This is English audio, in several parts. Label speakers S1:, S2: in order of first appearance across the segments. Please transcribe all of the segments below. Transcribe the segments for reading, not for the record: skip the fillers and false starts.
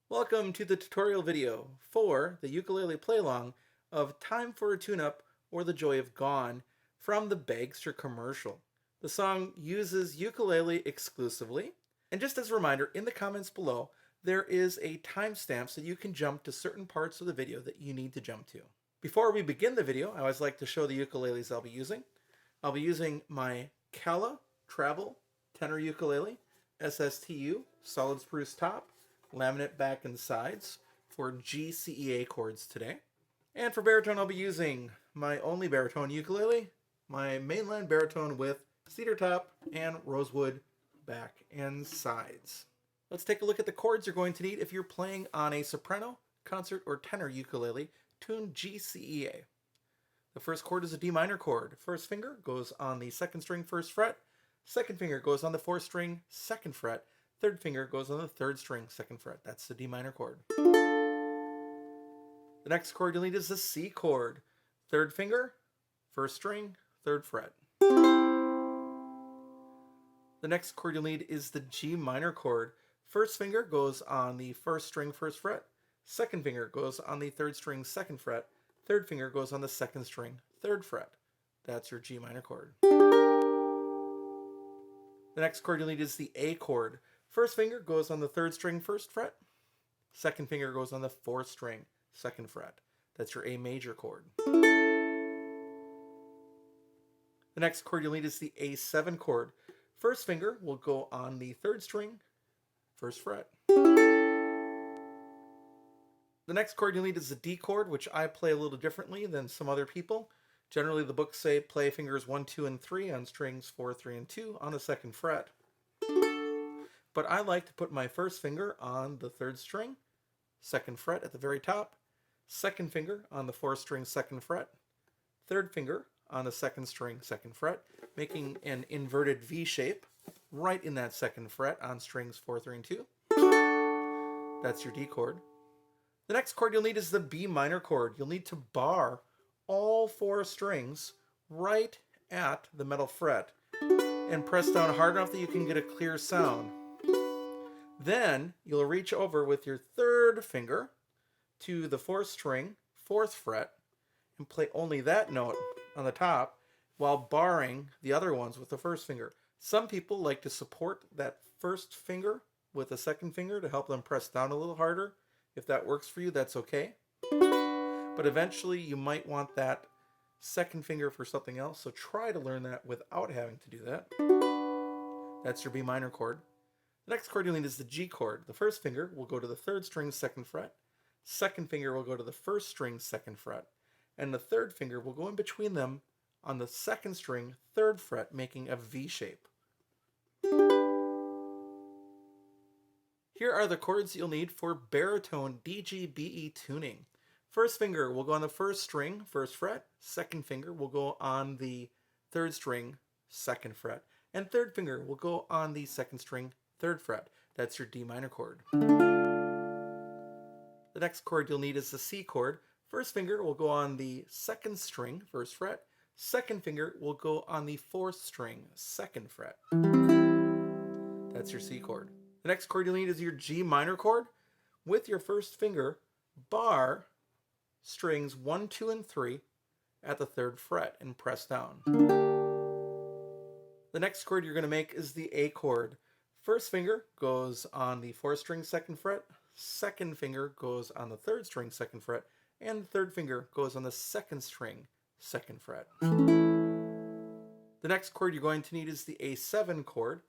S1: Welcome to the tutorial video for the ukulele play-along of Time for a Tune-Up or The Joy of Gone from the Bagster Commercial. The song uses ukulele exclusively, and just as a reminder, in the comments below there is a timestamp so you can jump to certain parts of the video that you need to jump to. Before we begin the video, I always like to show the ukuleles I'll be using. I'll be using my Kala Travel tenor ukulele, SSTU, solid spruce top, laminate back and sides for GCEA Chords today. And for baritone, I'll be using my only baritone ukulele, my mainland baritone with cedar top and rosewood back and sides. Let's take a look at the chords you're going to need if you're playing on a soprano, concert, or tenor ukulele tuned GCEA. The first chord is a D minor chord. First finger goes on the second string, first fret. Second finger goes on the fourth string, second fret. Third finger goes on the third string, second fret. That's the D minor chord. The next chord you'll need is the C chord. Third finger, first string, third fret. The next chord you'll need is the G minor chord. First finger goes on the first string, first fret. Second finger goes on the third string, second fret. Third finger goes on the second string, third fret. That's your G minor chord. The next chord you'll need is the A chord. First finger goes on the third string, first fret. Second finger goes on the fourth string, second fret. That's your A major chord. The next chord you'll need is the A7 chord. First finger will go on the third string, first fret. The next chord you'll need is the D chord, which I play a little differently than some other people. Generally, the books say play fingers 1, 2, and 3 on strings 4, 3, and 2 on the second fret. But I like to put my first finger on the third string, second fret at the very top, second finger on the fourth string, second fret, third finger on the second string, second fret, making an inverted V shape right in that second fret on strings 4, 3, and 2. That's your D chord. The next chord you'll need is the B minor chord. You'll need to bar all four strings right at the metal fret and press down hard enough that you can get a clear sound. Then you'll reach over with your third finger to the fourth string, fourth fret, and play only that note on the top while barring the other ones with the first finger. Some people like to support that first finger with the second finger to help them press down a little harder. If that works for you, that's okay. But eventually you might want that second finger for something else, so try to learn that without having to do that. That's your B minor chord. The next chord you'll need is the G chord. The first finger will go to the third string, second fret. Second finger will go to the first string, second fret. And the third finger will go in between them on the second string, third fret, making a V shape. Here are the chords you'll need for baritone DGBE tuning. First finger will go on the first string, first fret. Second finger will go on the third string, second fret. And third finger will go on the second string, third fret. That's your D minor chord. The next chord you'll need is the C chord. First finger will go on the second string, first fret. Second finger will go on the fourth string, second fret. That's your C chord. The next chord you'll need is your G minor chord. With your first finger, bar strings 1, 2, and 3 at the third fret and press down. The next chord you're going to make is the A chord. First finger goes on the fourth string, second fret. Second finger goes on the third string, second fret. And the third finger goes on the second string, second fret. The next chord you're going to need is the A7 chord.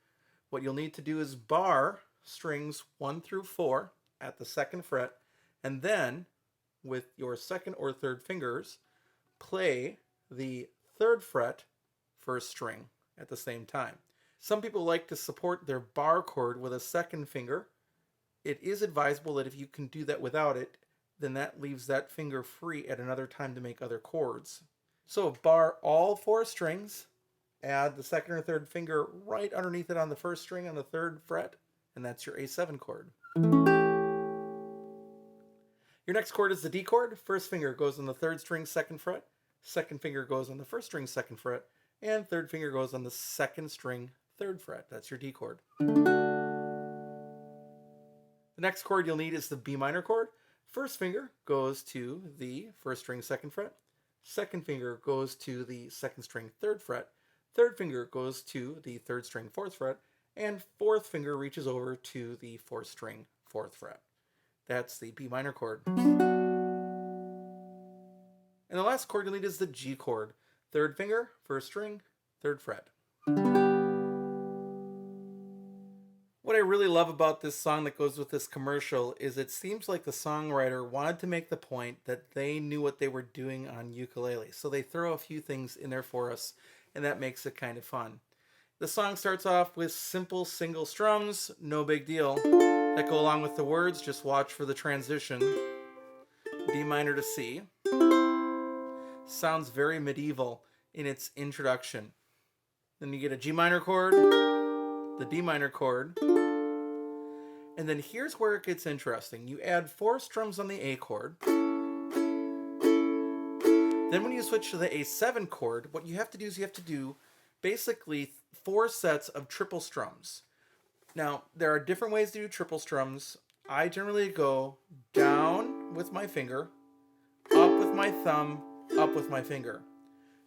S1: What you'll need to do is bar strings 1 through 4 at the second fret, and then with your second or third fingers, play the third fret first string at the same time. Some people like to support their bar chord with a second finger. It is advisable that if you can do that without it, then that leaves that finger free at another time to make other chords. So bar all four strings, add the second or third finger right underneath it on the first string on the third fret, and that's your A7 chord. Your next chord is the D chord. First finger goes on the third string, second fret. Second finger goes on the first string, second fret. And third finger goes on the second string, third fret. That's your D chord. The next chord you'll need is the B minor chord. First finger goes to the first string 2nd fret. Second finger goes to the 2nd string 3rd fret. Third finger goes to the 3rd string 4th fret. And fourth finger reaches over to the 4th string 4th fret. That's the B minor chord. And the last chord you'll need is the G chord. Third finger, 1st string, 3rd fret. What I really love about this song that goes with this commercial is it seems like the songwriter wanted to make the point that they knew what they were doing on ukulele. So they throw a few things in there for us, and that makes it kind of fun. The song starts off with simple single strums, no big deal, that go along with the words. Just watch for the transition. D minor to C. Sounds very medieval in its introduction. Then you get a G minor chord, the D minor chord, and then here's where it gets interesting. You add 4 strums on the A chord. Then when you switch to the A7 chord, what you have to do is you have to do basically 4 sets of triple strums. Now, there are different ways to do triple strums. I generally go down with my finger, up with my thumb, up with my finger.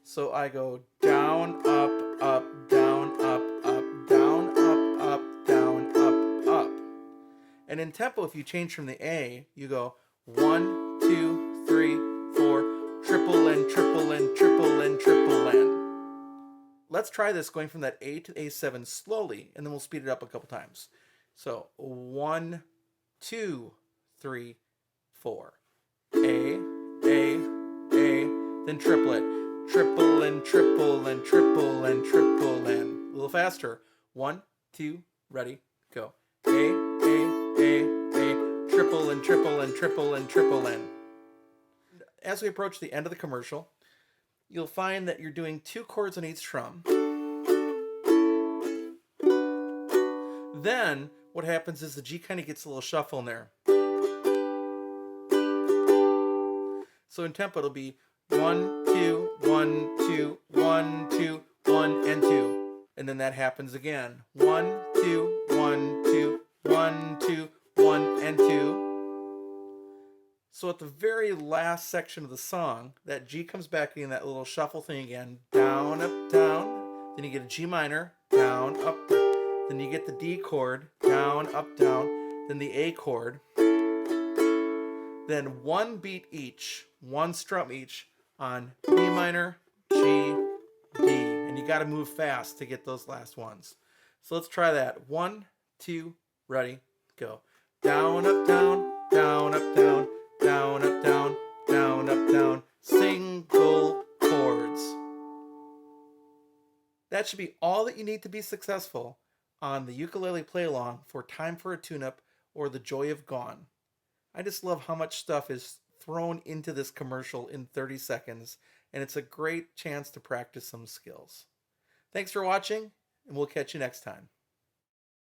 S1: So I go down, up, up, down, up, up, down, up, up, down, up, up. And in tempo, if you change from the A, you go 1, 2, 3, 4, triple and triple and triple and triple and. Let's try this going from that A to A7 slowly, and then we'll speed it up a couple times. So 1, 2, 3, 4. A, then triplet. Triple and triple and triple and triple and. A little faster. 1, 2, ready, go. A, triple and triple and triple and triple and. As we approach the end of the commercial, you'll find that you're doing 2 chords on each strum. Then what happens is the G kind of gets a little shuffle in there. So in tempo it'll be 1, 2, 1, 2, 1, 2, 1, and 2. And then that happens again. 1, 2, 1, 2, 1, 2, 1, and 2. So at the very last section of the song, that G comes back in that little shuffle thing again. Down, up, down. Then you get a G minor. Down, up, down. Then you get the D chord. Down, up, down. Then the A chord. Then 1 beat each, 1 strum each on B minor, G, D. And you got to move fast to get those last ones. So let's try that. 1, 2, ready, go. Down, up, down, down, up, down, down, up, down, down, up, down. Single chords. That should be all that you need to be successful on the ukulele play-along for Time for a Tune-Up or The Joy of Gone. I just love how much stuff is thrown into this commercial in 30 seconds, and it's a great chance to practice some skills. Thanks for watching, and we'll catch you next time.